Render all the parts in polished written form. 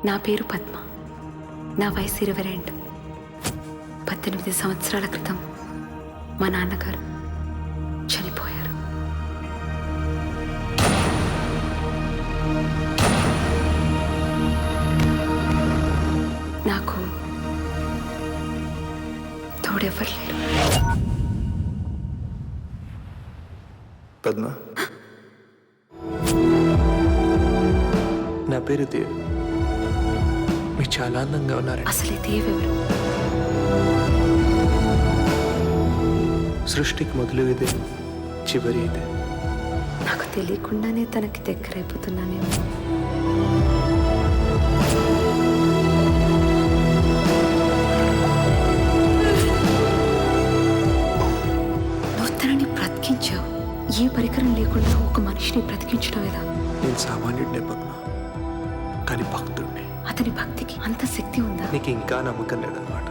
నా పేరు పద్మ. నా వయసు 22. 18 సంవత్సరాల క్రితం మా నాన్నగారు చనిపోయారు. నాకు తోడెవ్వరు లేరు. పద్మ, నా పేరు దేవ్. మీరు చాలా అందంగా ఉన్నారండి. అసలు ఈ దేవెవరు? సృష్టికి మొదలు ఇదే, చివరి ఇదే. నాకు తెలియకుండానే తనకి దగ్గరైపోతున్నానేమో. నువ్వు తనని బ్రతికించావు. ఏ పరికరం లేకుండా ఒక మనిషిని బ్రతికించడం ఎలా? నేను సామాన్యుడినే పద్మ, కానీ భక్తుడిని. అతని భక్తికి అంత శక్తి ఉందా? నీకు ఇంకా నమ్మకం లేదన్నమాట.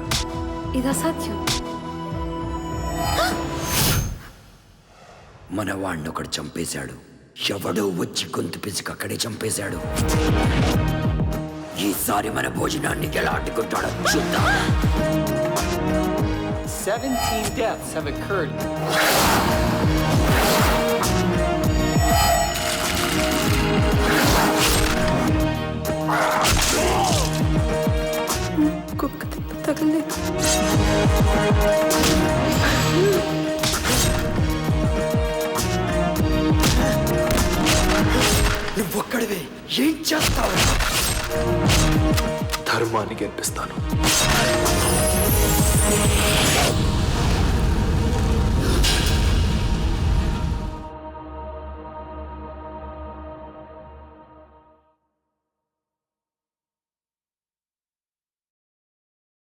ఇది అసాధ్యం. మన వాడిని ఒకడు చంపేశాడు. ఎవడో వచ్చి గొంతు పిసికి అక్కడే చంపేశాడు. ఈసారి మన భోజనాన్ని ఎలా అడ్డుకుంటాడో చూద్దాం. 17 deaths have occurred. కుక్క దెబ్బ తగలేదు. నువ్వొక్కడివే ఏం చేస్తావు? ధర్మాన్ని గెలిపిస్తాను.